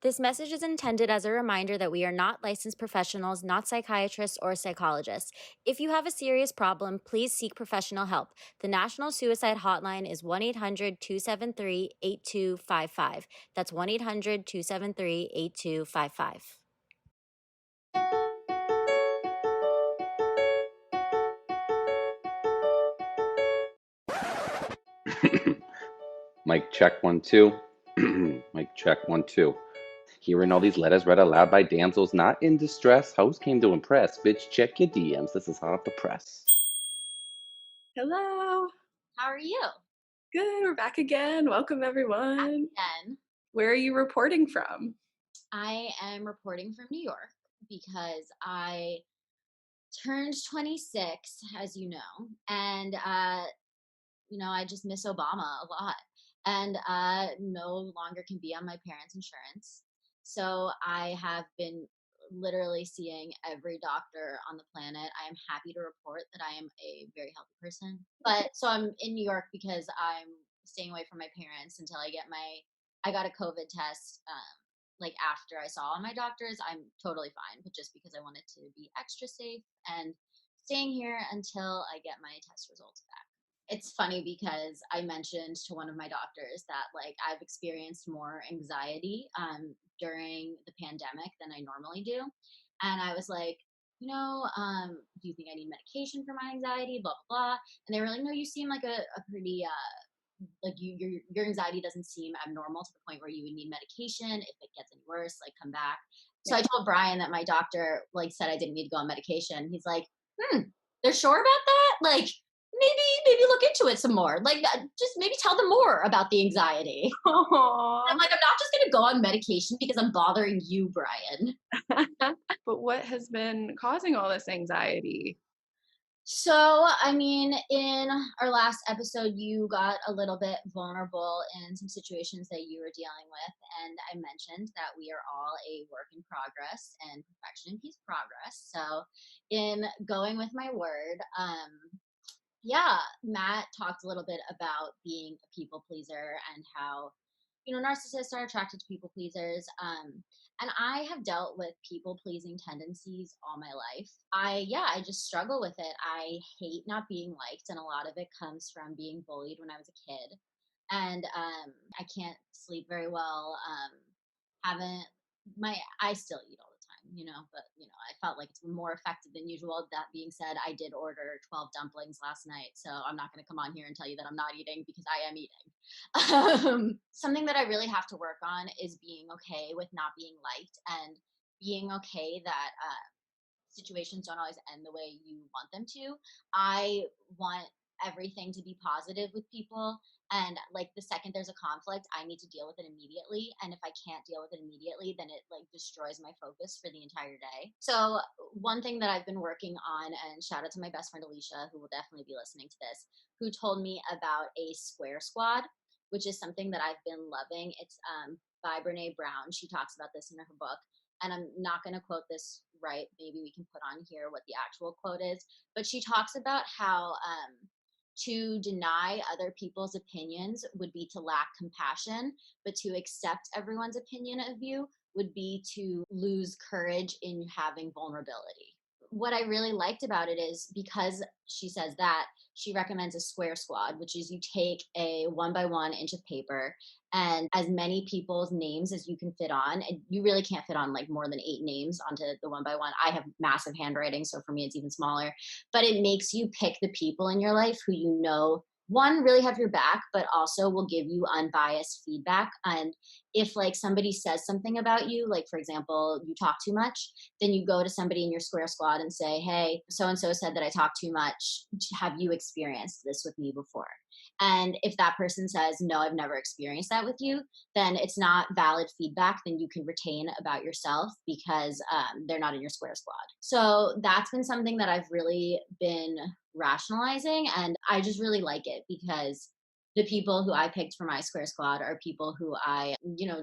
This message is intended as a reminder that we are not licensed professionals, not psychiatrists or psychologists. If you have a serious problem, please seek professional help. The National Suicide Hotline is 1 800 273 8255. That's 1 800 273 8255. Mic check 1 2. Mic check 1 2. Hearing all these letters read aloud by damsels not in distress. Host came to impress. Bitch, check your DMs. This is hot to press. Hello. How are you? Good. We're back again. Welcome, everyone. Again, Where are you reporting from? I am reporting from New York because I turned 26, as you know, and I just miss Obama a lot, and no longer can be on my parents' insurance. So I have been literally seeing every doctor on the planet. I am happy to report that I am a very healthy person. But so I'm in New York because I'm staying away from my parents until I got a COVID test. Like after I saw all my doctors, I'm totally fine. But just because I wanted to be extra safe and staying here until I get my test results back. It's funny because I mentioned to one of my doctors that like I've experienced more anxiety during the pandemic than I normally do. And I was like, do you think I need medication for my anxiety? Blah, blah, blah. And they were like, no, you seem like a pretty, like your anxiety doesn't seem abnormal to the point where you would need medication. If it gets any worse, like come back. So I told Brian that my doctor like said I didn't need to go on medication. He's like, they're sure about that? Like, maybe look into it some more. Like, just maybe tell them more about the anxiety. I'm like, I'm not just going to go on medication because I'm bothering you, Brian. But what has been causing all this anxiety? So, I mean, in our last episode, you got a little bit vulnerable in some situations that you were dealing with. And I mentioned that we are all a work in progress and perfection in peace progress. So, in going with my word, yeah, Matt talked a little bit about being a people pleaser and how, narcissists are attracted to people pleasers. And I have dealt with people pleasing tendencies all my life. I just struggle with it. I hate not being liked, and a lot of it comes from being bullied when I was a kid. And I can't sleep very well. Haven't I still eat all the time, but I felt like it's more effective than usual. That being said, I did order 12 dumplings last night, so I'm not going to come on here and tell you that I'm not eating because I am eating. Something that I really have to work on is being okay with not being liked and being okay that situations don't always end the way you want them to. I want everything to be positive with people. And like the second there's a conflict, I need to deal with it immediately. And if I can't deal with it immediately, then it like destroys my focus for the entire day. So, one thing that I've been working on, and shout out to my best friend Alicia, who will definitely be listening to this, who told me about a square squad, which is something that I've been loving. It's by Brene Brown. She talks about this in her book, and I'm not going to quote this right. Maybe we can put on here what the actual quote is. But she talks about how to deny other people's opinions would be to lack compassion, but to accept everyone's opinion of you would be to lose courage in having vulnerability. What I really liked about it is because she says that, she recommends a square squad, which is you take a 1 by 1 inch of paper and as many people's names as you can fit on. And you really can't fit on like more than 8 names onto the 1 by 1. I have massive handwriting, so for me it's even smaller. But it makes you pick the people in your life who one, really have your back, but also will give you unbiased feedback. And if like somebody says something about you, like for example, you talk too much, then you go to somebody in your square squad and say, hey, so and so said that I talk too much. Have you experienced this with me before? And if that person says, no, I've never experienced that with you, then it's not valid feedback. Then you can retain about yourself because they're not in your square squad. So that's been something that I've really been rationalizing. And I just really like it because the people who I picked for my square squad are people who I,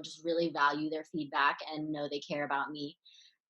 just really value their feedback and know they care about me.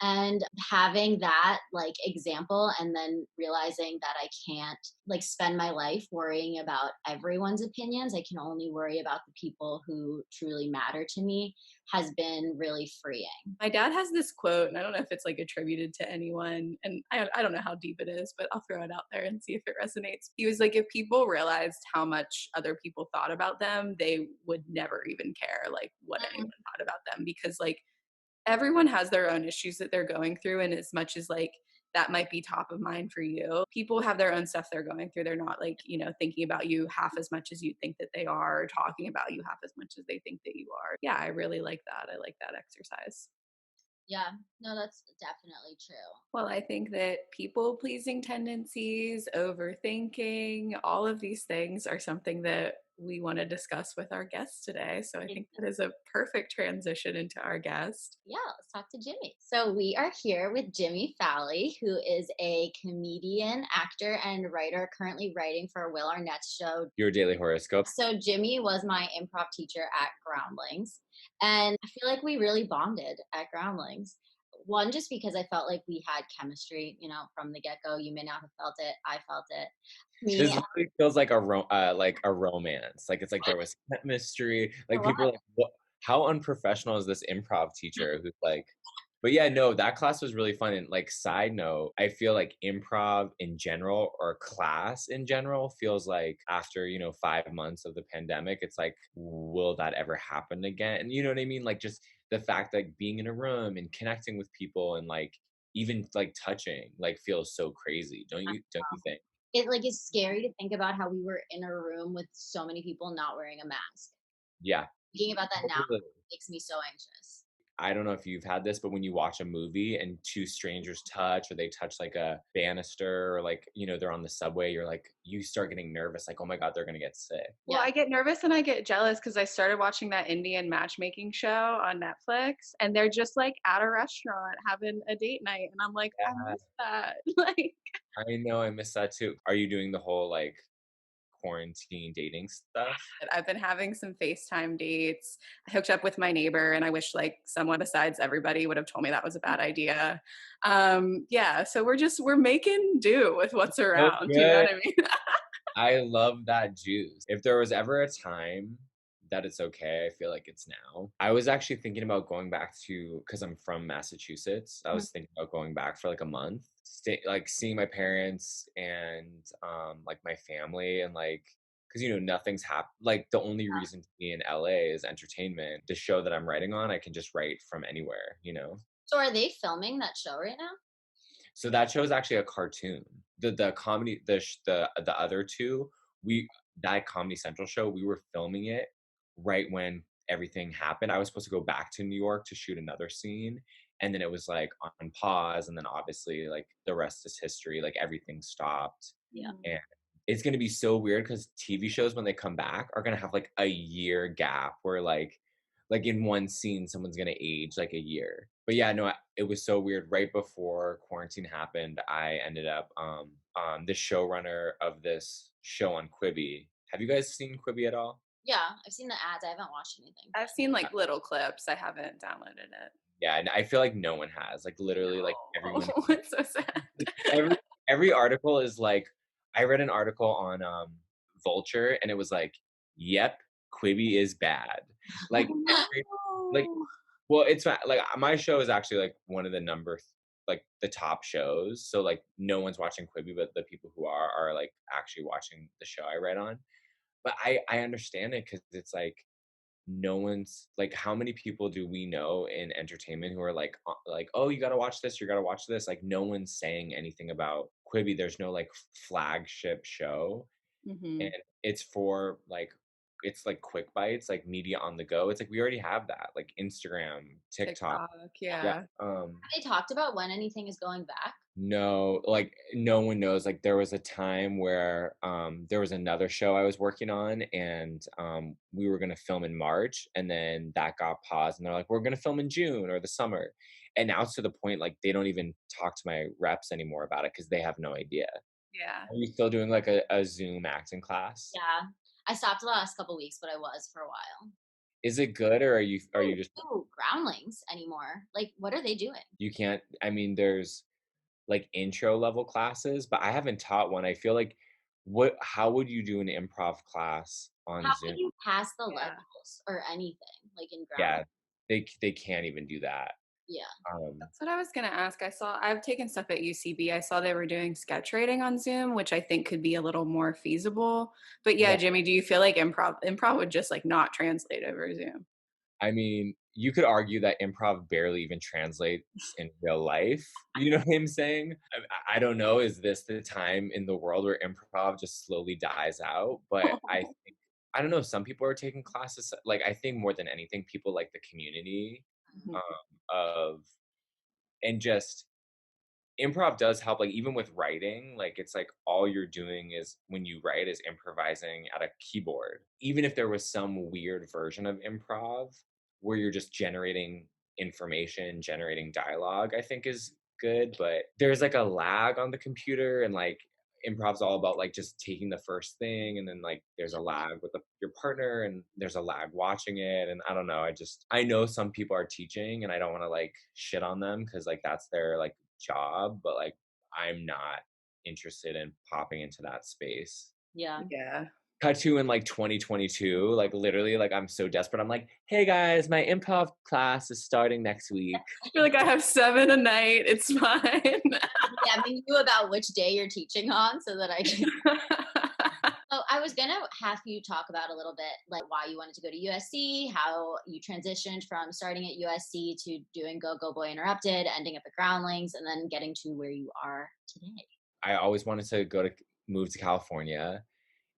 And having that like example and then realizing that I can't like spend my life worrying about everyone's opinions. I can only worry about the people who truly matter to me has been really freeing. My dad has this quote, and I don't know if it's like attributed to anyone, and I don't know how deep it is, but I'll throw it out there and see if it resonates. He was like, if people realized how much other people thought about them, they would never even care like what anyone thought about them, because like everyone has their own issues that they're going through, and as much as like that might be top of mind for you, people have their own stuff they're going through. They're not like, thinking about you half as much as you think that they are, or talking about you half as much as they think that you are. Yeah, I really like that. I like that exercise. Yeah, no, that's definitely true. Well, I think that people pleasing tendencies, overthinking, all of these things are something that we want to discuss with our guest today. So I think that is a perfect transition into our guest. Yeah, let's talk to Jimmy. So we are here with Jimmy Fowlie, who is a comedian, actor, and writer currently writing for Will Arnett's show. Your Daily Horoscope. So Jimmy was my improv teacher at Groundlings, and I feel like we really bonded at Groundlings. One, just because I felt like we had chemistry, from the get go. You may not have felt it, I felt it. This Me, literally feels like a romance. Like it's like there was chemistry. a Like people lot. are like, what? How unprofessional is this improv teacher who's like? But yeah, no, that class was really fun. And like side note, I feel like improv in general or class in general feels like after 5 months of the pandemic, it's like, will that ever happen again? And you know what I mean? Like just the fact that being in a room and connecting with people and like even like touching like feels so crazy. Don't you think? It like is scary to think about how we were in a room with so many people not wearing a mask. Yeah. Thinking about that now Totally. makes me so anxious. I don't know if you've had this, but when you watch a movie and two strangers touch or they touch like a banister or like, they're on the subway, you're like, you start getting nervous, like, oh my God, they're going to get sick. Well, Yeah. I get nervous and I get jealous because I started watching that Indian matchmaking show on Netflix, and they're just like at a restaurant having a date night. And I'm like, I Yeah, miss that. Like, I know. I miss that too. Are you doing the whole like quarantine dating stuff? I've been having some FaceTime dates. I hooked up with my neighbor, and I wish like someone besides everybody would have told me that was a bad idea. Yeah, so we're making do with what's So around. You know good. what I mean? I love that juice. If there was ever a time that it's okay, I feel like it's now. I was actually thinking about going back to because I'm from Massachusetts. I was thinking about going back for like a month, like seeing my parents and like my family and like because nothing's happened. Like the only reason to be in LA is entertainment. The show that I'm writing on, I can just write from anywhere. So are they filming that show right now? So that show is actually a cartoon. The comedy the other two, we that Comedy Central show, we were filming it right when everything happened. I was supposed to go back to New York to shoot another scene, and then it was like on pause, and then obviously like the rest is history. Like everything stopped. Yeah. And it's gonna be so weird because TV shows when they come back are gonna have like a year gap where like in one scene someone's gonna age like a year. But yeah, no, it was so weird. Right before quarantine happened, I ended up the showrunner of this show on Quibi. Have you guys seen Quibi at all? Yeah, I've seen the ads. I haven't watched anything. I've seen like little clips. I haven't downloaded it. Yeah, and I feel like no one has. Like literally, like everyone. No, it's so sad. every every article is like. I read an article on Vulture, and it was like, "Yep, Quibi is bad." Like like Oh, well, it's like my show is actually like one of the like the top shows. So like no one's watching Quibi, but the people who are like actually watching the show I write on. But I understand it because it's like no one's like how many people do we know in entertainment who are like oh you gotta watch this, you gotta watch this. Like no one's saying anything about Quibi. There's no like flagship show, no. and it's for like it's like quick bites, like media on the go. It's like we already have that, like Instagram, TikTok. TikTok, Yeah. yeah. Have they talked about when anything is going back? No, like no one knows. Like there was a time where there was another show I was working on and we were gonna film in March and then that got paused and they're like, we're gonna film in June or the summer. And now it's to the point like they don't even talk to my reps anymore about it because they have no idea. Yeah. Are you still doing like a Zoom acting class? Yeah. I stopped the last couple weeks, but I was for a while. Is it good, or are you Who just do Groundlings anymore? Like, what are they doing? you can't I mean, there's, like, intro level classes, but I haven't taught one. I feel like how would you do an improv class How on Zoom? would you pass the Yeah. levels or anything, like, in Yeah, Groundlings? they can't even do that. Yeah. Um, That's what I was gonna ask. I've taken stuff at UCB. I saw they were doing sketch writing on Zoom, which I think could be a little more feasible. But yeah, yeah, Jimmy, do you feel like improv would just like not translate over Zoom? I mean, you could argue that improv barely even translates in real life. You know what I'm saying? I don't know. Is this the time in the world where improv just slowly dies out? But I don't know. Some people are taking classes. Like I think more than anything, people like the community Mhm. um, of and just improv does help, like, even with writing, like, it's like all you're doing is when you write is improvising at a keyboard. Even if there was some weird version of improv where you're just generating information, generating dialogue, I think is good, but there's, like, a lag on the computer and, like, improv's all about, like, just taking the first thing, and then, like, there's a lag with your partner, and there's a lag watching it, and I don't know, I know some people are teaching, and I don't wanna, like, shit on them because like, that's their, like, job, but like I'm not interested in popping into that space. Yeah. Yeah. Cut to in like 2022, like literally, like I'm so desperate. I'm like, hey guys, my improv class is starting next week. I feel like I have 7 a night. It's fine. Yeah, I mean, you about which day you're teaching on so that I can. So I was gonna have you talk about a little bit like why you wanted to go to USC, how you transitioned from starting at USC to doing Go Go Boy Interrupted, ending up at Groundlings, and then getting to where you are today. I always wanted to move to California,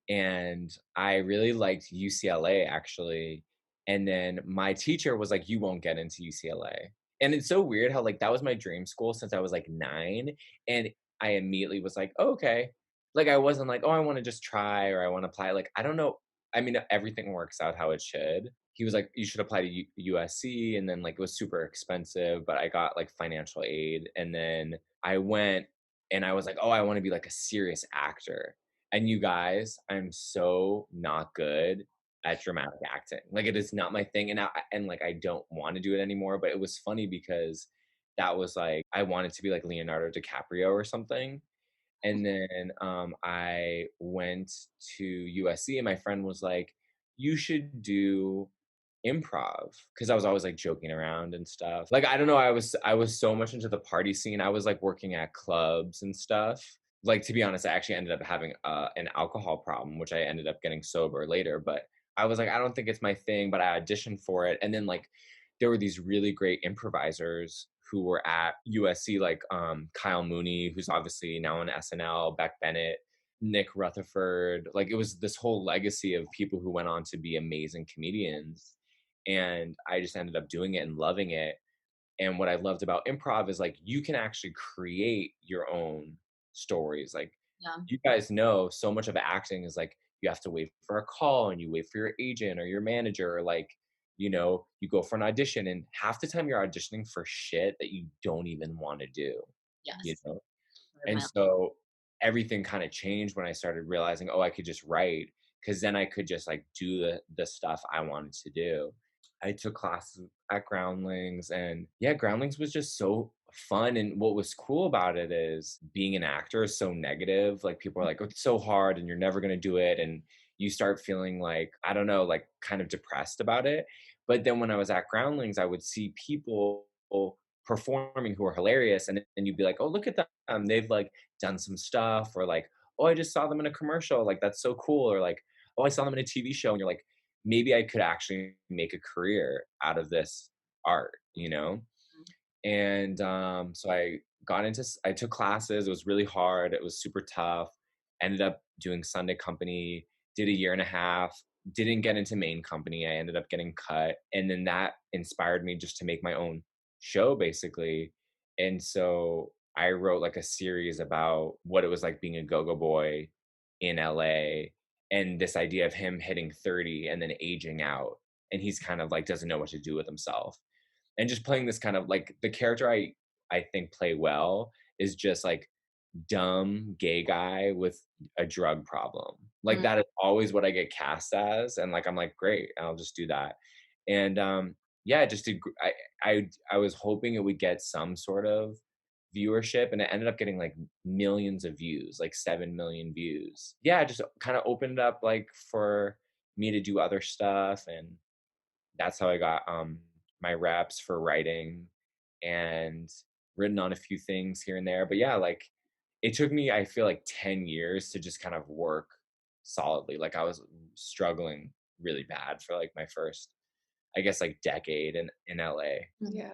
and I really liked UCLA actually. And then my teacher was like, "You won't get into UCLA." And it's so weird how like that was my dream school since I was like 9, and I immediately was like, oh, "Okay." Like I wasn't like, "Oh, I want to just try or I want to apply." Like I don't know. I mean, everything works out how it should. He was like, "You should apply to USC," and then like it was super expensive, but I got like financial aid, and then I went and I was like, "Oh, I want to be like a serious actor." And you guys, I'm so not good at dramatic acting. Like it is not my thing, and like I don't want to do it anymore. But it was funny because that was like I wanted to be like Leonardo DiCaprio or something. And then I went to USC, and my friend was like, "You should do improv," because I was always like joking around and stuff. Like I don't know, I was so much into the party scene. I was like working at clubs and stuff. Like to be honest, I actually ended up having an alcohol problem, which I ended up getting sober later. But I was like, I don't think it's my thing. But I auditioned for it, and then like there were these really great improvisers who were at USC, like Kyle Mooney, who's obviously now on SNL, Beck Bennett, Nick Rutherford. Like it was this whole legacy of people who went on to be amazing comedians. And I just ended up doing it and loving it. And what I loved about improv is like you can actually create your own stories. Like Yeah. you guys know so much of acting is like you have to wait for a call and you wait for your agent or your manager or like you go for an audition and half the time you're auditioning for shit that you don't even want to do, you Yes. know? And My- so everything kind of changed when I started realizing, oh, I could just write because then I could just like do the stuff I wanted to do. I took classes at Groundlings, and yeah, Groundlings was just so fun. And what was cool about it is being an actor is so negative. Like people are like, oh, it's so hard and you're never gonna do it. And you start feeling like, I don't know, like kind of depressed about it. But then when I was at Groundlings, I would see people performing who are hilarious, and then you'd be like, oh, look at them. They've like done some stuff, or like, oh, I just saw them in a commercial. Like that's so cool. Or like, oh, I saw them in a TV show. And you're like, maybe I could actually make a career out of this art. And so I took classes. It was really hard. It was super tough. Ended up doing Sunday company, did a year and a half, didn't get into main company. I ended up getting cut. And then that inspired me just to make my own show basically. And so I wrote like a series about what it was like being a go-go boy in LA and this idea of him hitting 30 and then aging out. And he's kind of like doesn't know what to do with himself and just playing this kind of like the character I think play well is just like dumb gay guy with a drug problem. Like Mm. that is always what I get cast as, and like I'm like great, I'll just do that. And yeah, I just did. I was hoping it would get some sort of viewership, and it ended up getting like millions of views, like 7 million views. Yeah, it just kind of opened up like for me to do other stuff, and that's how I got my reps for writing and written on a few things here and there. But yeah, like it took me, I feel like 10 years to just kind of work solidly. Like I was struggling really bad for like my first, I guess, like decade in LA. Yeah.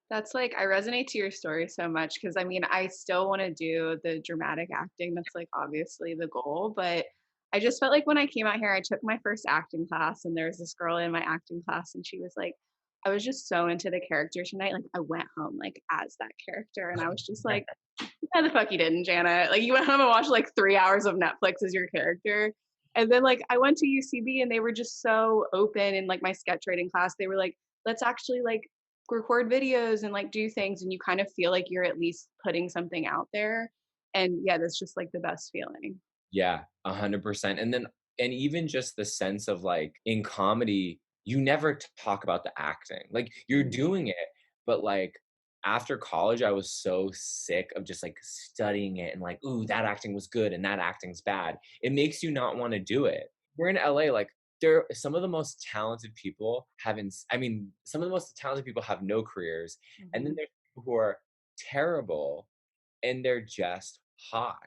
That's like, I resonate to your story so much because I mean, I still want to do the dramatic acting. That's like obviously the goal. But I just felt like when I came out here, I took my first acting class and there was this girl in my acting class and she was like, I was just so into the character tonight. Like, I went home like as that character. And I was just like, why the fuck you didn't, Jana? Like, you went home and watched like 3 hours of Netflix as your character. And then like I went to UCB and they were just so open in like my sketch writing class. They were like, let's actually like record videos and like do things, and you kind of feel like you're at least putting something out there. And yeah, that's just like the best feeling. Yeah, 100%. And then, and even just the sense of like in comedy, you never talk about the acting. Like you're doing it, but like after college, I was so sick of just like studying it and like, ooh, that acting was good and that acting's bad. It makes you not want to do it. We're in LA, like there some of the most talented people haven't, I mean, some of the most talented people have no careers. And then Mhm. there's people who are terrible and they're just hot.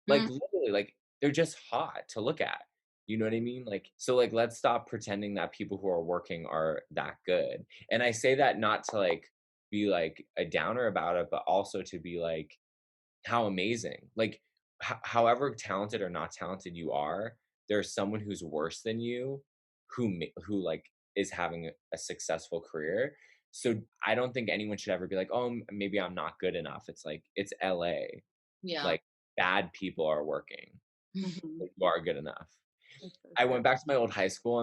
Like, Mm. literally, like, they're just hot to look at. You know what I mean? Like, so, like, let's stop pretending that people who are working are that good. And I say that not to, like, be, like, a downer about it, but also to be, like, how amazing. Like, however talented or not talented you are, there's someone who's worse than you who, like, is having a successful career. So, I don't think anyone should ever be like, "Oh, maybe I'm not good enough." It's like, it's LA. Yeah. Like, bad people are working. Mhm. Like, you are good enough. That's so I true. went back to my old high school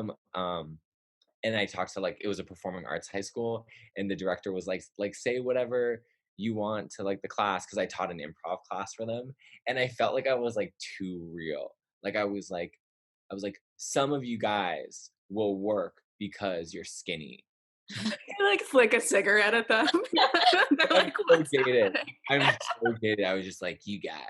and I talked to like it was a performing arts high school, and the director was like say whatever you want to like the class because I taught an improv class for them, and I felt like I was like too real. Like I was like some of you guys will work because you're skinny. You like flick a cigarette at them. They're I'm like, so what's dated. happening? I'm so dated. I was just like you guys.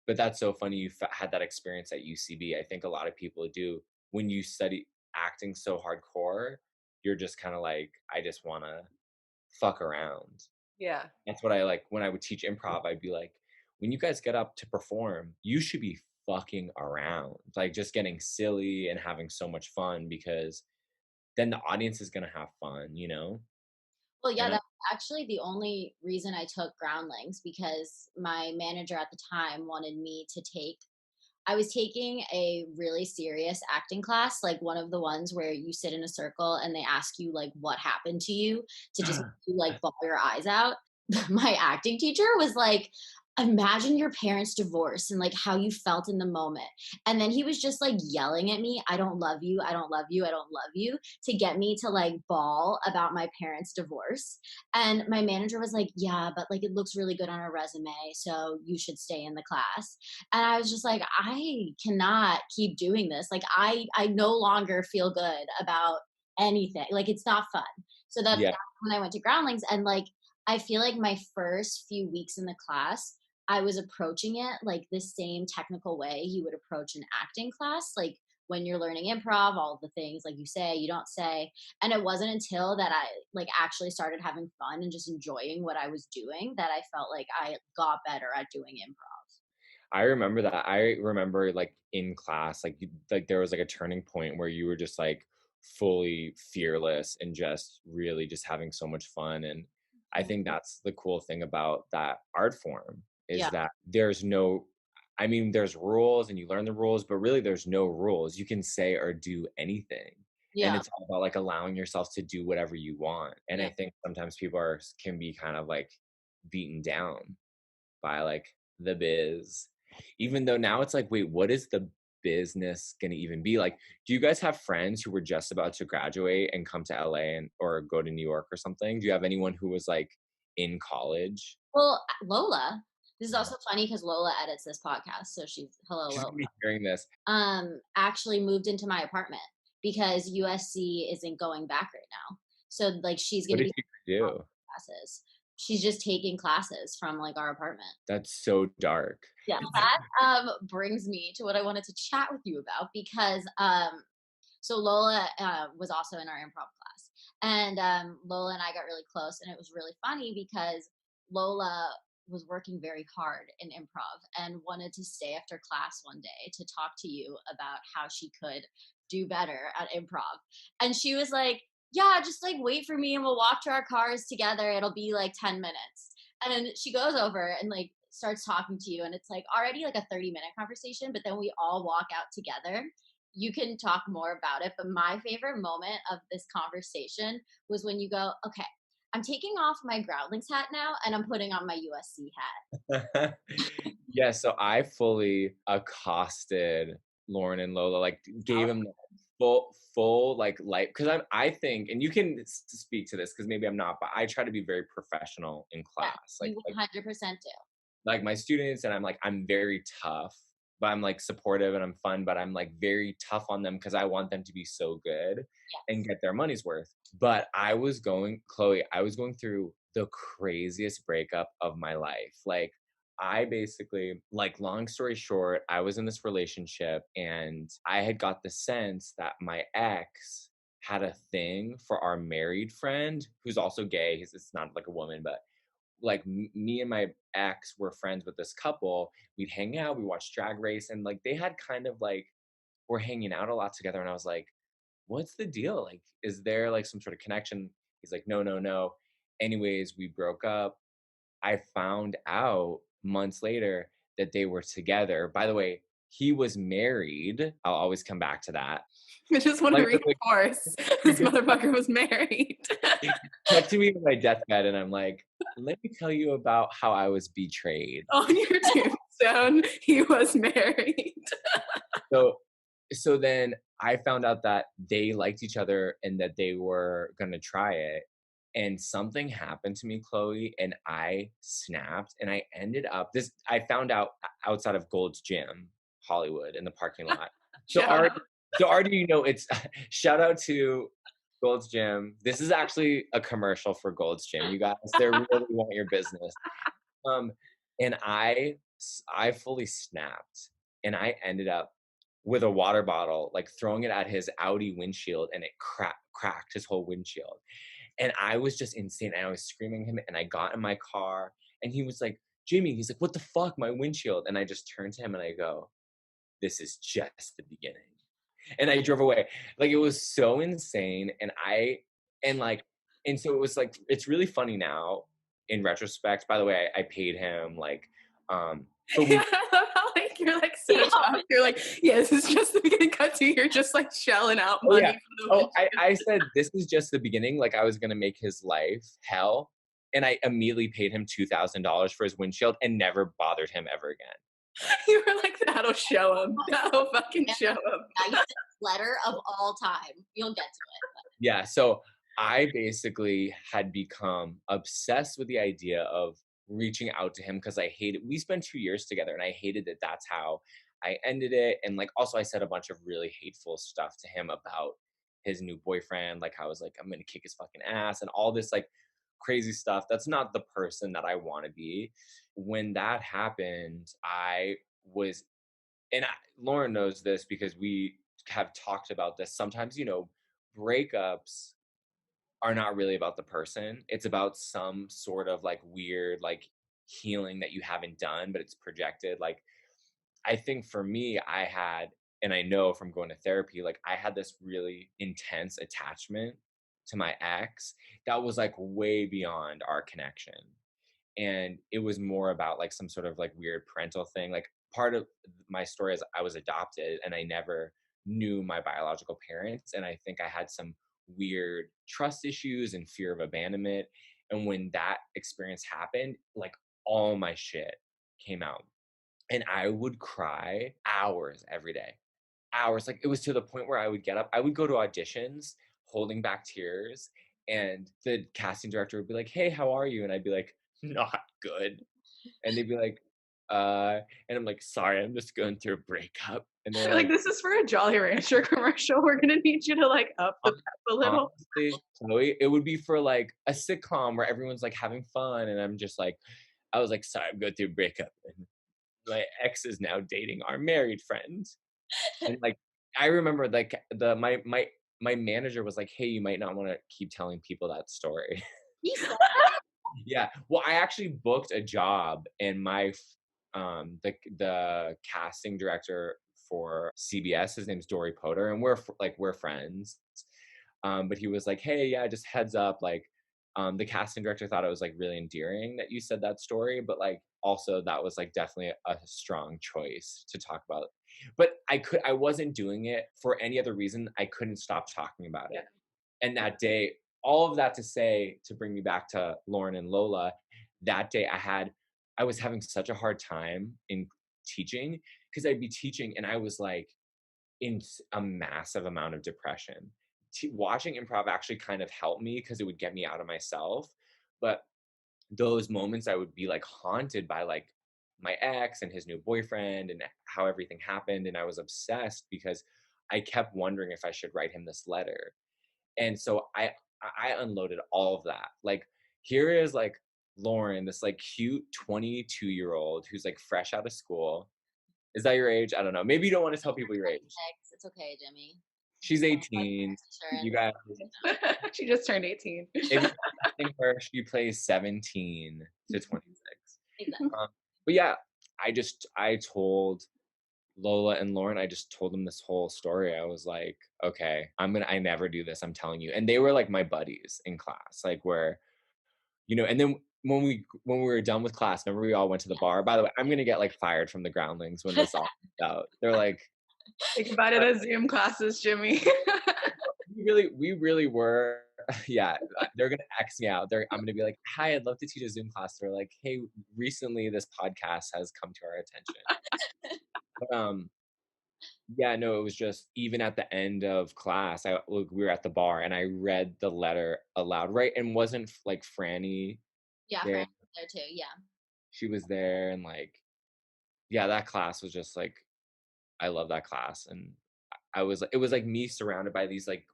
But that's so funny you had that experience at UCB. I think a lot of people do. When you study acting so hardcore, you're just kind of like, I just want to fuck around. Yeah. That's what I like. When I would teach improv, I'd be like, when you guys get up to perform, you should be fucking around, like just getting silly and having so much fun because then the audience is going to have fun, you know? Well, yeah, And that's actually the only reason I took Groundlings because my manager at the time wanted me to take I was taking a really serious acting class, like one of the ones where you sit in a circle and they ask you like what happened to you to just make you like bawl your eyes out. My acting teacher was like, imagine your parents' divorce and like how you felt in the moment. And then he was just like yelling at me, I don't love you, I don't love you, I don't love you, to get me to like bawl about my parents' divorce. And my manager was like, yeah, but like it looks really good on a resume, so you should stay in the class. And I was just like, I cannot keep doing this. Like I no longer feel good about anything. Like it's not fun. So that's yeah, when I went to Groundlings, and like I feel like my first few weeks in the class, I was approaching it like the same technical way you would approach an acting class. Like when you're learning improv, all the things like you say, you don't say. And it wasn't until that I like actually started having fun and just enjoying what I was doing that I felt like I got better at doing improv. I remember that. I remember like in class, like like there was like a turning point where you were just like fully fearless and just really just having so much fun. And I Mhm. think that's the cool thing about that art form is Yeah. that there's no, I mean, there's rules and you learn the rules, but really there's no rules. You can say or do anything. And Yeah. it's all about like allowing yourself to do whatever you want. And Yeah. I think sometimes people can be kind of like beaten down by like the biz. Even though now it's like, wait, what is the business gonna even be? Like, do you guys have friends who were just about to graduate and come to LA and or go to New York or something? Do you have anyone who was like in college? Well, Lola, this is also funny because Lola edits this podcast, so she's hello She's Lola. gonna be hearing this. Actually moved into my apartment. because USC isn't going back right now. So like she's What gonna did be you do? classes. She's just taking classes from like our apartment. That's so dark. Yeah, that brings me to what I wanted to chat with you about because so Lola was also in our improv class, and Lola and I got really close, and it was really funny because Lola was working very hard in improv and wanted to stay after class one day to talk to you about how she could do better at improv. And she was like, "Yeah, just like wait for me and we'll walk to our cars together. It'll be like 10 minutes." And then she goes over and like starts talking to you, and it's like already like a 30-minute conversation, but then we all walk out together. You can talk more about it, but my favorite moment of this conversation was when you go, "Okay, I'm taking off my Groundlings hat now and I'm putting on my USC hat." Yeah, so I fully accosted Lauren and Lola, like gave them the full like light because I think, and you can speak to this because maybe I'm not, but I try to be very professional in Yes, class, you 100% do. like my students, and I'm very tough, but I'm like supportive and I'm fun, but I'm like very tough on them because I want them to be so good and Yes. get their money's worth. But Chloe, I was going through the craziest breakup of my life. Like I basically, like long story short, I was in this relationship and I had got the sense that my ex had a thing for our married friend who's also gay. It's not like a woman, but like me and my ex were friends with this couple. We'd hang out, we watched Drag Race, and like they had kind of like we're hanging out a lot together. And I was like, "What's the deal? Like, is there like some sort of connection?" He's like, "No, no, no." Anyways, we broke up. I found out months later that they were together. By the way, he was married. I'll always come back to that. I just want to Like, reinforce this motherfucker was married. next to me on my deathbed, and I'm like, "Let me tell you about how I was betrayed." On your tombstone, he was married. So then I found out that they liked each other and that they were gonna try it. And something happened to me, Chloe, and I snapped and I ended up this I found out outside of Gold's Gym, Hollywood, in the parking lot. So Shout already out. it's shout out to Gold's Gym. This is actually a commercial for Gold's Gym. You guys, they really want your business. Um, and I fully snapped, and I ended up with a water bottle, like throwing it at his Audi windshield, and it cracked his whole windshield. And I was just insane. And I was screaming at him, and I got in my car, and he was like, "Jimmy," he's like, "What the fuck, my windshield?" And I just turned to him and I go, "This is just the beginning." And I drove away. Like it was so insane. And like, and so it was like, it's really funny now in retrospect. By the way, I paid him like, but Yeah, we, I love how like you're like so Yeah. shocked. You're like, yeah, this is just the beginning. Cut to you're just like shelling out oh money yeah. for the Oh, windshield. I said, this is just the beginning. Like I was going to make his life hell. And I immediately paid him $2,000 for his windshield and never bothered him ever again. You were like, that'll show him. That'll fucking show him. Now you said letter of all time. You'll get to it. Yeah. So I basically had become obsessed with the idea of reaching out to him because I hated, we spent 2 years together and I hated that that's how I ended it. And like, also, I said a bunch of really hateful stuff to him about his new boyfriend. Like, I was like, I'm going to kick his fucking ass and all this like crazy stuff. That's not the person that I want to be. When that happened, I was, and Lauren knows this because we have talked about this. Sometimes, breakups are not really about the person. It's about some sort of like weird, like healing that you haven't done, but it's projected. Like, I think for me, and I know from going to therapy, like I had this really intense attachment to my ex that was like way beyond our connection. And it was more about like some sort of like weird parental thing. Like part of my story is I was adopted and I never knew my biological parents. And I think I had some weird trust issues and fear of abandonment. And when that experience happened, like all my shit came out. And I would cry hours every day. Hours. Like it was to the point where I would get up, I would go to auditions holding back tears. And the casting director would be like, "Hey, how are you?" And I'd be like, "Not good." And they'd be like, and I'm like, "Sorry, I'm just going through a breakup." And I they're feel like like, this is for a Jolly Rancher commercial. We're gonna need you to like up the hon- pep a little. honestly, Chloe, it would be for like a sitcom where everyone's like having fun, and I'm just like, I was like, sorry, I'm going through a breakup, and my ex is now dating our married friend. And like, I remember like my manager was like, hey, you might not want to keep telling people that story. He said, Yeah. Well, I actually booked a job, and the casting director for CBS, his name's Dory Potter, and we're friends. But he was like, "Hey, yeah, just heads up, like, the casting director thought it was like really endearing that you said that story, but like also that was like definitely a strong choice to talk about." But I wasn't doing it for any other reason. I couldn't stop talking about Yeah. it. And that day, all of that to say, to bring me back to Lauren and Lola, that day I was having such a hard time in teaching, because I'd be teaching and I was like in a massive amount of depression. Watching improv actually kind of helped me because it would get me out of myself. But those moments I would be like haunted by like my ex and his new boyfriend and how everything happened. And I was obsessed because I kept wondering if I should write him this letter. And so I unloaded all of that. Like, here is like Lauren, this like cute 22-year-old who's like fresh out of school. Is that your age? I don't know. Maybe you don't want to tell people your age. it's okay, Jimmy. She's 18. You Insurance. guys, She just turned 18. if you're asking her, she plays 17 to 26. Exactly. But yeah, I told Lola and Lauren, I just told them this whole story. I was like, okay, I never do this, I'm telling you. And they were like my buddies in class, like where, and then when we were done with class, remember we all went to the bar. By the way, I'm gonna get like fired from the Groundlings when this all comes out. They're like, Say goodbye to the Zoom classes, Jimmy. we really were. Yeah, they're gonna X me out. I'm gonna be like, hi, I'd love to teach a Zoom class. They're like, hey, recently this podcast has come to our attention. But, yeah, no, it was just even at the end of class, we were at the bar and I read the letter aloud, right? And wasn't like Franny Yeah, there? Fran's there too. Yeah. She was there, and like, yeah, that class was just like, I love that class. And it was like me surrounded by these like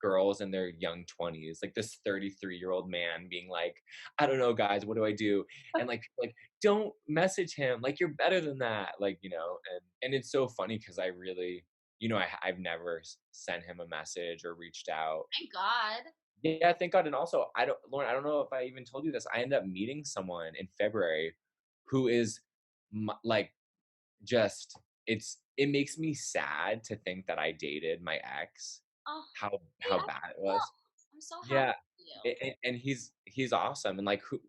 girls in their young 20s, like this 33-year-old man being like, I don't know, guys, what do I do? And like, don't message him, like you're better than that, like, and it's so funny because I really, I've never sent him a message or reached out. Thank God. Yeah, thank God. And also, Lauren, I don't know if I even told you this, I ended up meeting someone in February who is like, just it makes me sad to think that I dated my ex, Oh, how yeah. bad it was. I'm so happy Yeah, for you. and he's awesome, and like, who,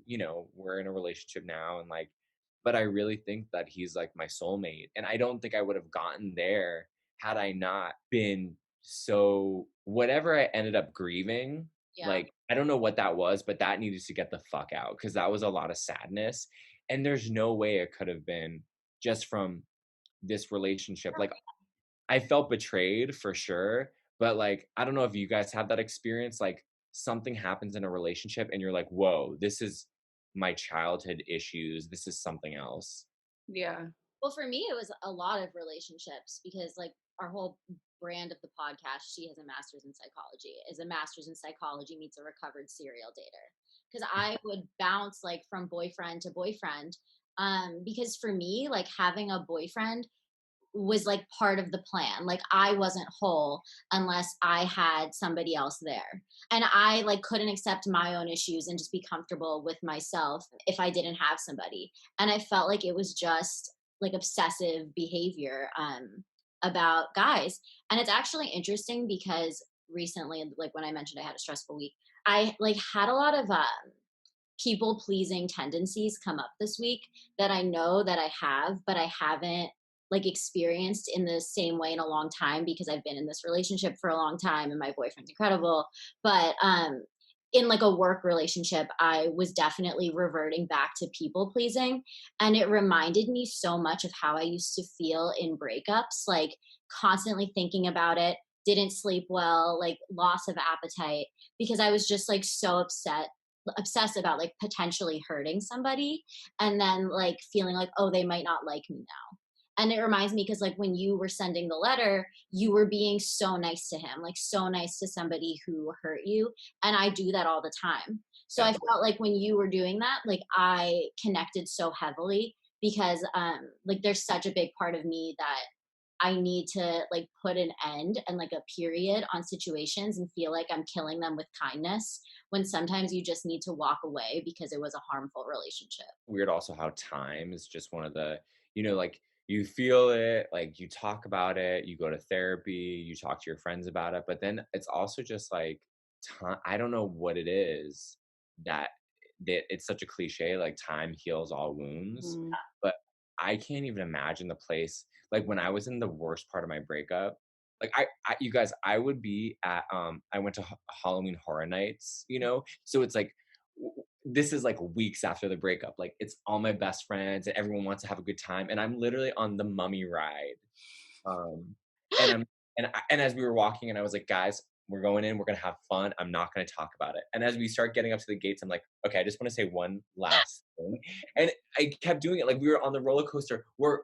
we're in a relationship now, and like, but I really think that he's like my soulmate, and I don't think I would have gotten there had I not been so whatever I ended up grieving. Yeah. Like, I don't know what that was, but that needed to get the fuck out because that was a lot of sadness, and there's no way it could have been just from this relationship. Like, I felt betrayed for sure, but like, I don't know if you guys have that experience. Like, something happens in a relationship and you're like, whoa, this is my childhood issues. This is something else. Yeah. Well, for me, it was a lot of relationships because, like, our whole brand of the podcast, she has a master's in psychology, is a master's in psychology meets a recovered serial dater. Because I would bounce like from boyfriend to boyfriend. Because for me, like having a boyfriend was like part of the plan. Like I wasn't whole unless I had somebody else there. And I like couldn't accept my own issues and just be comfortable with myself if I didn't have somebody. And I felt like it was just like obsessive behavior about guys. And it's actually interesting because recently, like when I mentioned I had a stressful week, I like had a lot of people pleasing tendencies come up this week that I know that I have, but I haven't like experienced in the same way in a long time because I've been in this relationship for a long time and my boyfriend's incredible. But in like a work relationship, I was definitely reverting back to people pleasing. And it reminded me so much of how I used to feel in breakups, like constantly thinking about it, didn't sleep well, like loss of appetite, because I was just like so obsessed about like potentially hurting somebody and then like feeling like, oh, they might not like me now. And it reminds me because, like, when you were sending the letter, you were being so nice to him, like, so nice to somebody who hurt you. And I do that all the time. So I Yeah. felt like when you were doing that, like, I connected so heavily because, like, there's such a big part of me that I need to, like, put an end and, like, a period on situations and feel like I'm killing them with kindness when sometimes you just need to walk away because it was a harmful relationship. Weird also how time is just one of the, like you feel it, like you talk about it, you go to therapy, you talk to your friends about it, but then it's also just like time. I don't know what it is that it's such a cliche, like time heals all wounds, Mhm. but I can't even imagine the place like when I was in the worst part of my breakup. Like you guys, I would be at I went to Halloween Horror Nights, so it's like this is like weeks after the breakup. Like it's all my best friends and everyone wants to have a good time. And I'm literally on the mummy ride. Um, and I'm and as we were walking, and I was like, guys, we're going in, we're gonna have fun. I'm not gonna talk about it. And as we start getting up to the gates, I'm like, okay, I just want to say one last thing. And I kept doing it. Like we were on the roller coaster. We're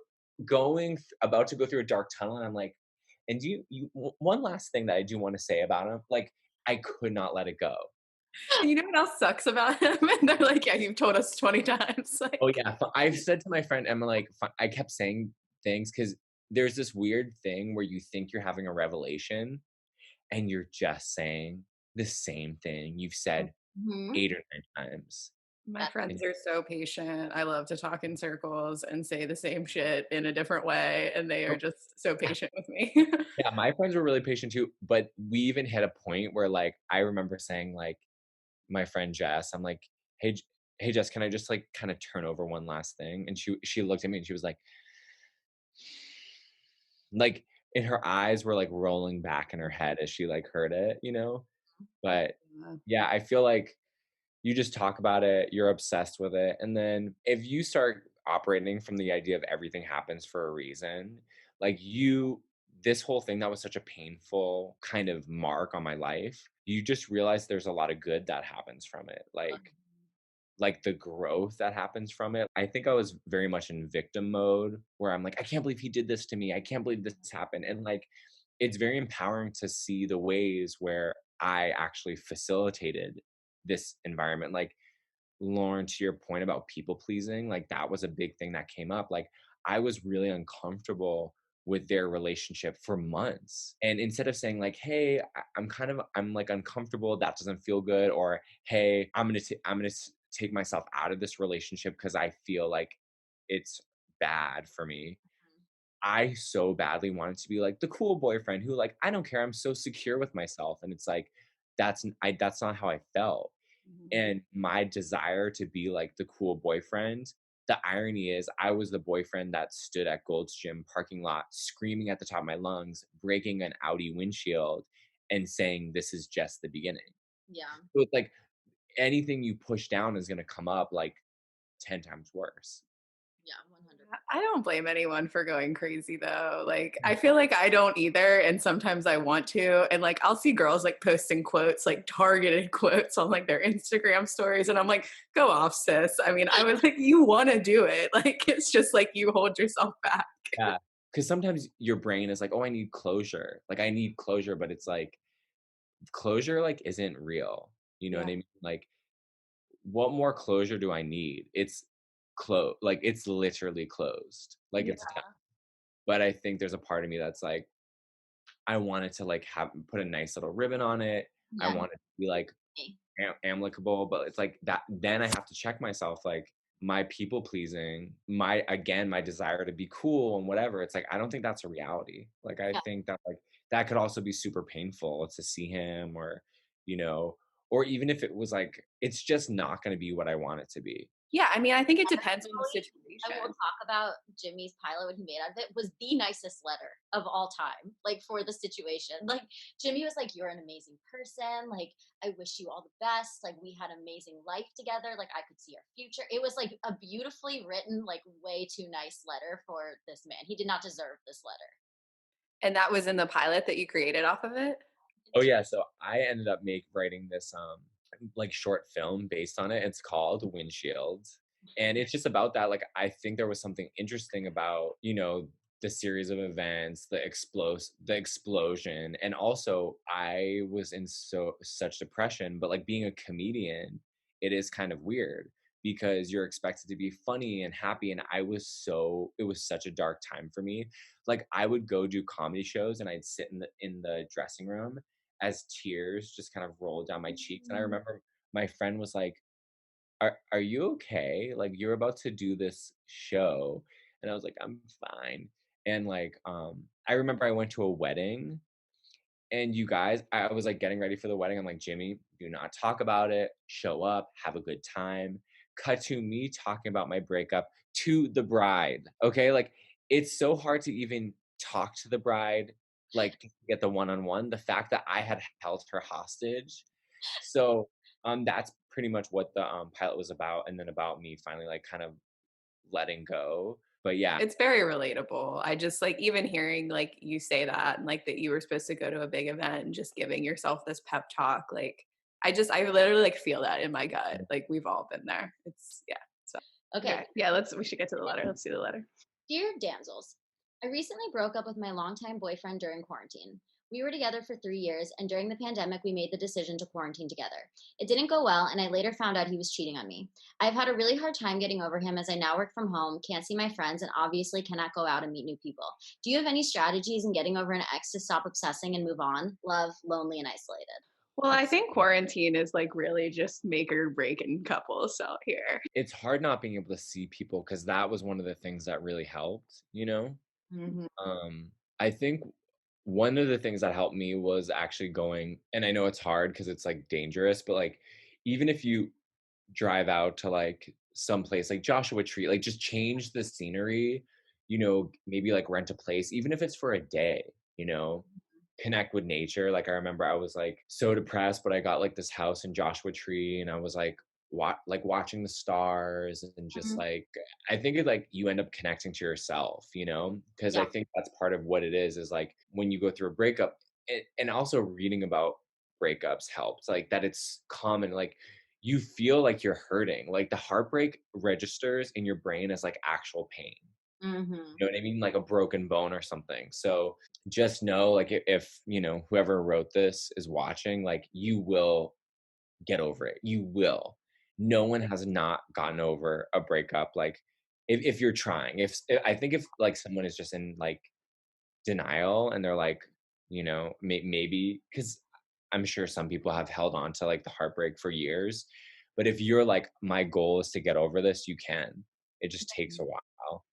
about to go through a dark tunnel, and I'm like, and one last thing that I do want to say about him. Like I could not let it go. And you know what else sucks about him? And they're like, yeah, you've told us 20 times. Oh Like, yeah, I've said to my friend Emma, like, I kept saying things because there's this weird thing where you think you're having a revelation and you're just saying the same thing you've said Mhm. 8 or 9 times. my That's friends And are so patient. I love to talk in circles and say the same shit in a different way. And they are oh, just so patient with me. yeah, my friends were really patient too, but we even hit a point where like I remember saying like my friend Jess, I'm like, hey Jess, can I just like kind of turn over one last thing? And she looked at me and she was like in her eyes were like rolling back in her head as she like heard it. But Yeah. yeah, I feel like you just talk about it, you're obsessed with it, and then if you start operating from the idea of everything happens for a reason, like this whole thing that was such a painful kind of mark on my life, you just realize there's a lot of good that happens from it. Like the growth that happens from it. I think I was very much in victim mode where I'm like, I can't believe he did this to me. I can't believe this happened. And like, it's very empowering to see the ways where I actually facilitated this environment. Like, Lauren, to your point about people pleasing, like that was a big thing that came up. Like, I was really uncomfortable with their relationship for months. And instead of saying like, "Hey, I'm like uncomfortable, that doesn't feel good," or "Hey, I'm going to take myself out of this relationship because I feel like it's bad for me." I so badly wanted to be like the cool boyfriend who like, I don't care, I'm so secure with myself. And it's like that's not how I felt. Mhm. And my desire to be like the cool boyfriend, the irony is I was the boyfriend that stood at Gold's Gym parking lot screaming at the top of my lungs, breaking an Audi windshield and saying this is just the beginning. Yeah. So it's like anything you push down is going to come up like 10 times worse. Yeah, 100. I don't blame anyone for going crazy though. Like, I feel like I don't either. And sometimes I want to. And like, I'll see girls like posting quotes, like targeted quotes on like their Instagram stories. And I'm like, go off, sis. I mean, I was like, you want to do it. Like, it's just like you hold yourself back. Yeah. Cause sometimes your brain is like, oh, I need closure. Like I need closure, but it's like closure like isn't real. You know what Yeah. I mean? Like what more closure do I need? It's closed. Like it's literally closed. Like Yeah. it's done. But I think there's a part of me that's like, I wanted to like have put a nice little ribbon on it. I Yeah. want it to be like Me. amicable, but it's like that then I have to check myself like my people pleasing, my desire to be cool and whatever. It's like I don't think that's a reality. Like I Yeah. think that like that could also be super painful to see him you know, or even if it was like it's just not going to be what I want it to be. Yeah. I mean, I think it depends on the Actually, I will situation. talk about Jimmy's pilot, what he made out of it was the nicest letter of all time, like for the situation. Like Jimmy was like, "You're an amazing person. Like I wish you all the best. Like we had amazing life together. Like I could see our future." It was like a beautifully written, like way too nice letter for this man. He did not deserve this letter. And that was in the pilot that you created off of it. Oh yeah, so I ended up writing this like short film based on it. It's called Windshield. And it's just about that. Like I think there was something interesting about, the series of events, the explosion, and also I was in such depression, but like being a comedian, it is kind of weird because you're expected to be funny and happy, and it was such a dark time for me. Like I would go do comedy shows and I'd sit in the dressing room as tears just kind of rolled down my cheeks, and I Mm. remember my friend was like, are you okay? Like you're about to do this show. And I was like, I'm fine. And like I remember I went to a wedding, and you guys, I was like getting ready for the wedding. I'm like, Jimmy, do not talk about it. Show up, have a good time. Cut to me talking about my breakup to the bride. Okay. Like it's so hard to even talk to the bride, like to get the one-on-one. The fact that I had held her hostage. So that's pretty much what the pilot was about, and then about me finally like kind of letting go. But yeah, It's very relatable. I just like even hearing like you say that and like that you were supposed to go to a big event and just giving yourself this pep talk. Like I literally like feel that in my gut. Like we've all been there. It's yeah. So Okay. okay. Yeah, we should get to the letter. Let's see the letter. Dear Damsels, I recently broke up with my longtime boyfriend during quarantine. We were together for 3 years, and during the pandemic, we made the decision to quarantine together. It didn't go well, and I later found out he was cheating on me. I've had a really hard time getting over him as I now work from home, can't see my friends, and obviously cannot go out and meet new people. Do you have any strategies in getting over an ex to stop obsessing and move on? Love, lonely, and isolated. Well, I think quarantine is like really just make or break in couples out here. it's hard not being able to see people because that was one of the things that really helped, you know? Mm-hmm. I think one of the things that helped me was actually going, and I know it's hard because it's like dangerous, but like even if you drive out to like some place like Joshua Tree, like just change the scenery, maybe like rent a place, even if it's for a day, you know, connect with nature. Like I remember I was like so depressed, but I got like this house in Joshua Tree, and I was like watching the stars and just Mm-hmm. like I think it like you end up connecting to yourself, because I Yeah. think that's part of what it is like when you go through a breakup, and also reading about breakups helps, like that it's common, like you feel like you're hurting, like the heartbreak registers in your brain as like actual pain. Mm-hmm. You know what I mean? Like a broken bone or something. So just know, like, if, whoever wrote this is watching, like, you will get over it. You will. No one has not gotten over a breakup. Like, if you're trying, I think if like someone is just in like denial and they're like, maybe because I'm sure some people have held on to like the heartbreak for years. But if you're like, my goal is to get over this, you can. It just takes a while.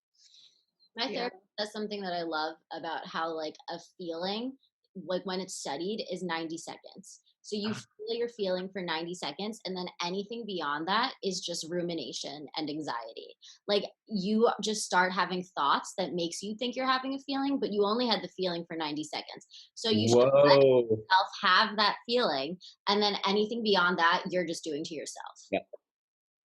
My Yeah. therapist says something that I love about how like a feeling, like when it's studied, is 90 seconds. So you feel your feeling for 90 seconds, and then anything beyond that is just rumination and anxiety. Like you just start having thoughts that makes you think you're having a feeling, but you only had the feeling for 90 seconds. So you should let Whoa. yourself have that feeling, and then anything beyond that, you're just doing to yourself. Yeah.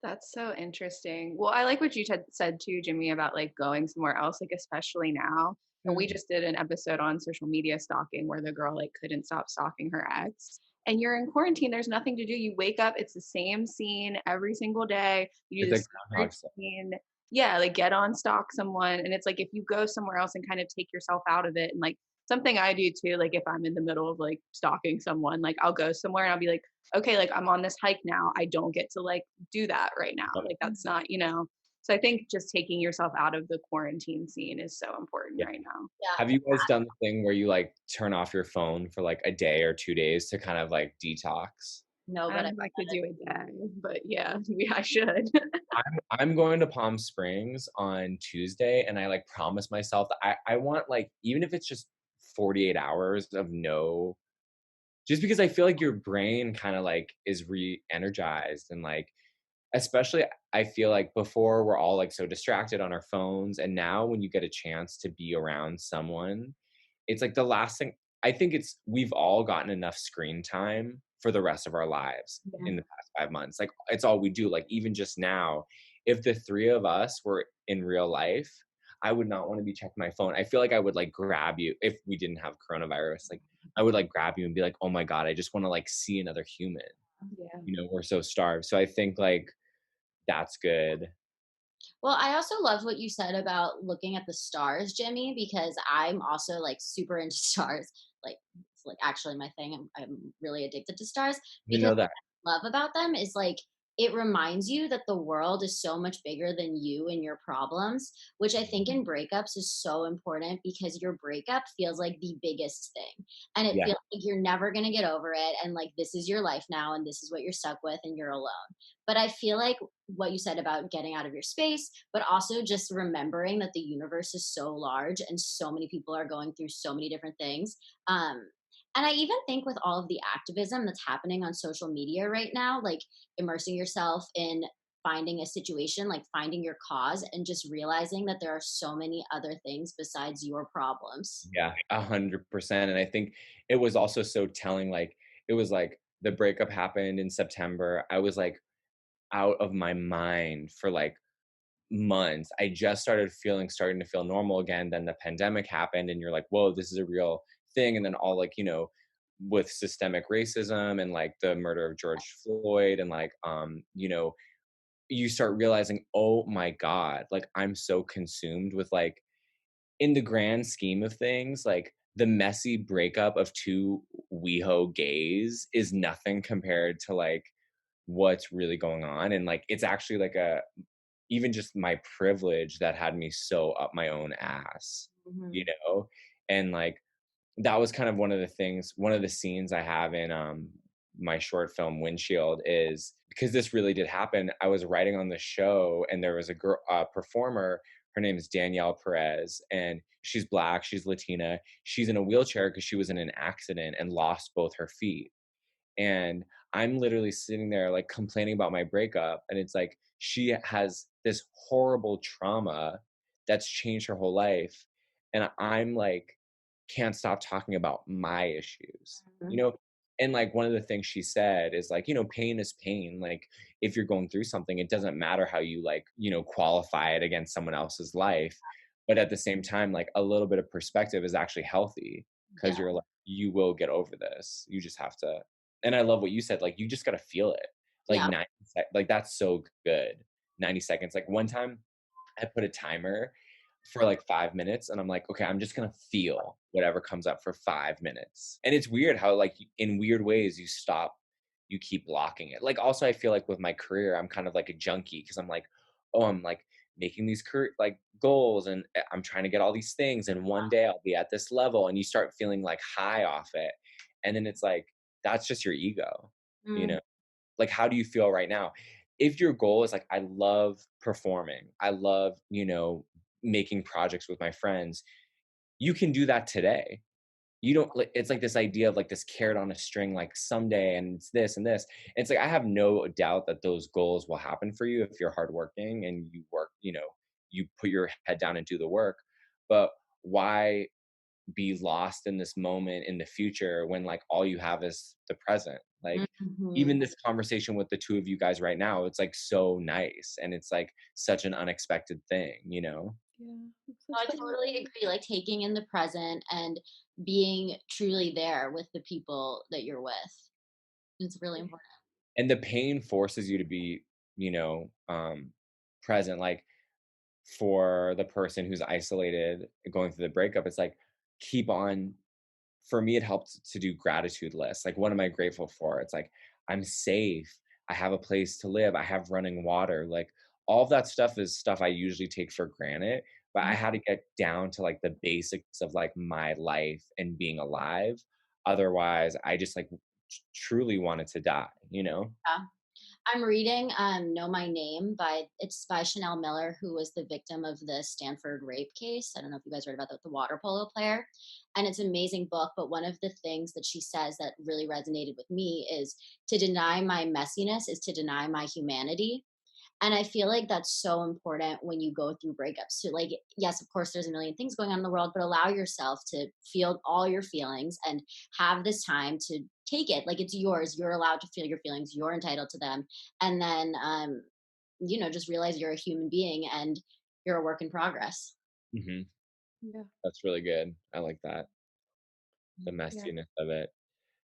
That's so interesting. Well, I like what you said too, Jimmy, about like going somewhere else, like especially now. And we Mm. just did an episode on social media stalking where the girl like couldn't stop stalking her ex. And you're in quarantine, there's nothing to do. You wake up, it's the same scene every single day. You It's do the like same Groundhog Day. routine. Yeah, like get on stalk someone. And it's like if you go somewhere else and kind of take yourself out of it, and like something I do too, like if I'm in the middle of like stalking someone, like I'll go somewhere and I'll be like, okay, like I'm on this hike now. I don't get to like do that right now. Yep. Like that's not. So I think just taking yourself out of the quarantine scene is so important Yeah. right now. Yeah. Have you guys done the thing where you like turn off your phone for like a day or 2 days to kind of like detox? No, I but don't I know if I could do a day, but yeah, I should. I'm going to Palm Springs on Tuesday, and I like promised myself that I want like even if it's just 48 hours of no, just because I feel like your brain kind of like is re-energized, and like especially I feel like before we're all like so distracted on our phones, and now when you get a chance to be around someone, it's like the last thing. I think we've all gotten enough screen time for the rest of our lives Yeah. in the past 5 months. Like it's all we do. Like even just now, if the three of us were in real life, I would not want to be checking my phone. I feel like I would like grab you if we didn't have coronavirus. Like I would like grab you and be like, oh my God, I just want to like see another human. Yeah. We're so starved. So I think like that's good. Well, I also love what you said about looking at the stars, Jimmy, because I'm also like super into stars. Like it's like actually my thing. I'm really addicted to stars You because know that. what I love about them is like it reminds you that the world is so much bigger than you and your problems, which I think in breakups is so important because your breakup feels like the biggest thing. And it Yeah. feels like you're never going to get over it. And like this is your life now, and this is what you're stuck with, and you're alone. But I feel like what you said about getting out of your space, but also just remembering that the universe is so large and so many people are going through so many different things. Um, and I even think with all of the activism that's happening on social media right now, like immersing yourself in finding a situation, like finding your cause, and just realizing that there are so many other things besides your problems. Yeah, 100%, and I think it was also so telling, like, it was, like, the breakup happened in September, I was, like, out of my mind for, like, months. I just starting to feel normal again, then the pandemic happened, and you're like, "Whoa, this is a real thing," and then all, like, with systemic racism and, like, the murder of George Floyd and, like, you start realizing, "Oh my god," like, I'm so consumed with, like, in the grand scheme of things, like the messy breakup of two WeHo gays is nothing compared to like what's really going on. And like it's actually like a even just my privilege that had me so up my own ass, Mhm. you know? And like that was kind of one of the scenes I have in my short film Windshield is because this really did happen. I was writing on the show and there was a girl performer. Her name is Danielle Perez and she's black, she's Latina. She's in a wheelchair because she was in an accident and lost both her feet. And I'm literally sitting there like complaining about my breakup and it's like she has this horrible trauma that's changed her whole life and I'm like can't stop talking about my issues, you Mhm. know? And like one of the things she said is like, pain is pain. Like if you're going through something, it doesn't matter how you like, qualify it against someone else's life. But at the same time, like a little bit of perspective is actually healthy because Yeah. you're like, you will get over this. You just have to. And I love what you said. Like you just got to feel it. Like Yeah. 90 like that's so good. 90 seconds. Like one time I put a timer for like 5 minutes and I'm like, okay, I'm just gonna feel whatever comes up for 5 minutes. And it's weird how like in weird ways you keep blocking it. Like also I feel like with my career, I'm kind of like a junkie because I'm like, oh, I'm like making these career like goals and I'm trying to get all these things and one day I'll be at this level and you start feeling like high off it. And then it's like, that's just your ego, you Mm. know? Like how do you feel right now? If your goal is like I love performing, I love making projects with my friends, you can do that today. You don't like it's like this idea of like this carrot on a string like someday and it's this and this. It's like I have no doubt that those goals will happen for you if you're hardworking and you work, you put your head down and do the work. But why be lost in this moment in the future when like all you have is the present? Like Mhm. even this conversation with the two of you guys right now, it's like so nice and it's like such an unexpected thing, you know? Yeah, that's No, I such a good totally agree. Like taking in the present and being truly there with the people that you're with. It's really important. And the pain forces you to be, you know, um, present. Like for the person who's isolated going through the breakup, it's like keep on for me, it helped to do gratitude lists. Like, what am I grateful for? It's like, I'm safe. I have a place to live. I have running water. Like, all of that stuff is stuff I usually take for granted. But I Mhm. had to get down to like the basics of like my life and being alive. Otherwise, I just like truly wanted to die, you know? Yeah. I'm reading Know My Name by it's by Chanel Miller, who was the victim of the Stanford rape case. I don't know if you guys read about the water polo player. And it's an amazing book, but one of the things that she says that really resonated with me is to deny my messiness is to deny my humanity. And I feel like that's so important when you go through breakups. So, like, yes, of course, there's a million things going on in the world, but allow yourself to feel all your feelings and have this time to take it. Like, it's yours. You're allowed to feel your feelings. You're entitled to them. And then, just realize you're a human being and you're a work in progress. Hmm. yeah, That's really good. I like that. The yeah. messiness of it.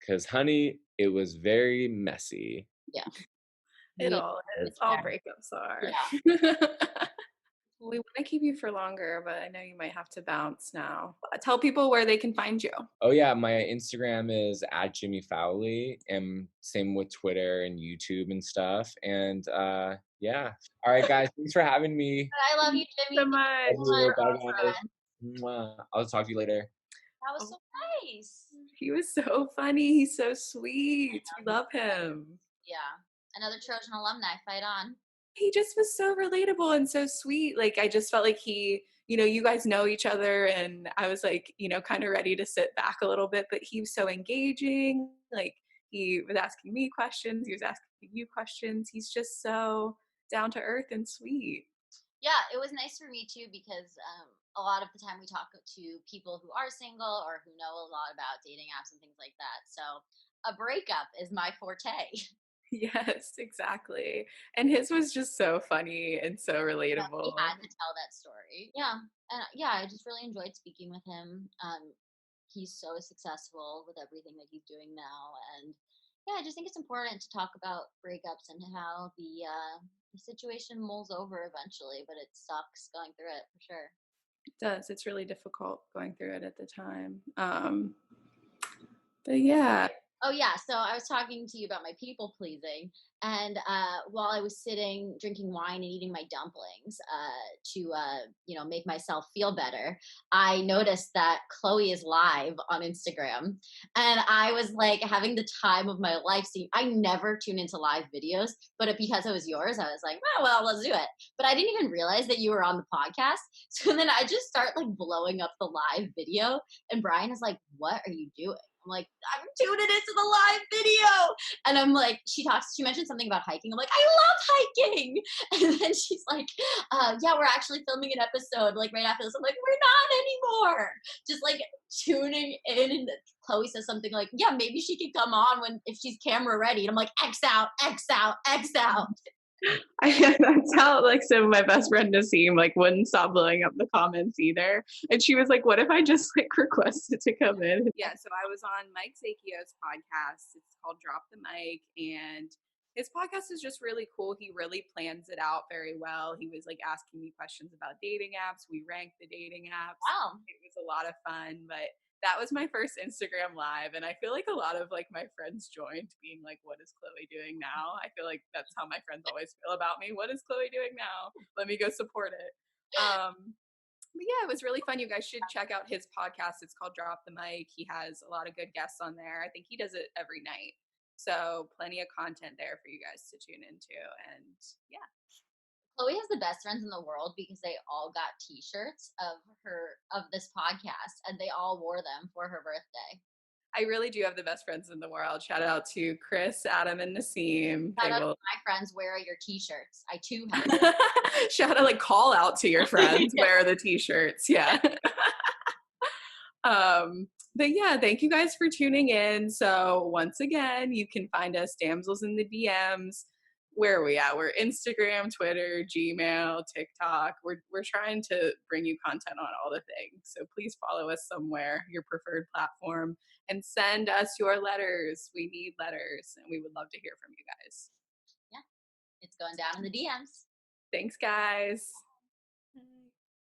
Because, honey, it was very messy. Yeah. It We all it's is. All there. breakups are. Yeah. We want to keep you for longer, but I know you might have to bounce now. Tell people where they can find you. Oh yeah, my Instagram is at Jimmy Fowlie, and same with Twitter and YouTube and stuff. And yeah. All right, guys, thanks for having me. But I love Thank you, you Jimmy. so Thank much. you so much, Bye, guys. friend. Mwah. I'll talk to you later. That was Oh, so nice. he was so funny. He's so sweet. We love him. Yeah. Another Trojan alumni. Fight on. He just was so relatable and so sweet. Like, I just felt like you guys know each other, and I was like, kind of ready to sit back a little bit, but he was so engaging. Like, he was asking me questions, he was asking you questions. He's just so down to earth and sweet. Yeah, it was nice for me too because a lot of the time we talk to people who are single or who know a lot about dating apps and things like that. So a breakup is my forte. Yes, exactly. And his was just so funny and so He relatable. had to tell that story. Yeah, and yeah, I just really enjoyed speaking with him. He's so successful with everything that he's doing now, and yeah, I just think it's important to talk about breakups and how the situation mulls over eventually, but it sucks going through it for sure. It does. It's really difficult going through it at the time. But yeah. Oh yeah, so I was talking to you about my people pleasing, and while I was sitting drinking wine and eating my dumplings to make myself feel better, I noticed that Chloe is live on Instagram, and I was like having the time of my life. See, I never tune into live videos, but because it was yours, I was like, oh, well, let's do it. But I didn't even realize that you were on the podcast, so then I just start like blowing up the live video, and Brian is like, "What are you doing?" I'm like, I'm tuning into the live video. And I'm like, she mentioned something about hiking. I'm like, I love hiking. And then she's like, yeah, we're actually filming an episode like right after this. I'm like, we're not anymore. Just like tuning in. And Chloe says something like, yeah, maybe she could come on if she's camera ready. And I'm like, X out, X out, X out. That's how like some of my best friend Naseem like wouldn't stop blowing up the comments either. And she was like, what if I just like requested to come in? Yeah, so I was on Mike Zakio's podcast. It's called Drop the Mic, and his podcast is just really cool. He really plans it out very well. He was like asking me questions about dating apps. We ranked the dating apps. Wow. It was a lot of fun, but that was my first Instagram live, and I feel like a lot of like my friends joined being like, what is Chloe doing now? I feel like that's how my friends always feel about me. What is Chloe doing now? Let me go support it. But yeah, it was really fun. You guys should check out his podcast. It's called Drop the Mic. He has a lot of good guests on there. I think he does it every night, so plenty of content there for you guys to tune into. And yeah, Chloe has the best friends in the world because they all got T-shirts of this podcast, and they all wore them for her birthday. I really do have the best friends in the world. Shout out to Chris, Adam, and Naseem. Shout out to my friends, wear your T-shirts. I too have. Shout out, like call out to your friends, wear the T-shirts. Yeah. But yeah, thank you guys for tuning in. So once again, you can find us Damsels in the DMs. Where are we at? We're Instagram, Twitter, Gmail, TikTok. We're trying to bring you content on all the things. So please follow us somewhere, your preferred platform, and send us your letters. We need letters, and we would love to hear from you guys. Yeah, it's going down in the DMs. Thanks, guys.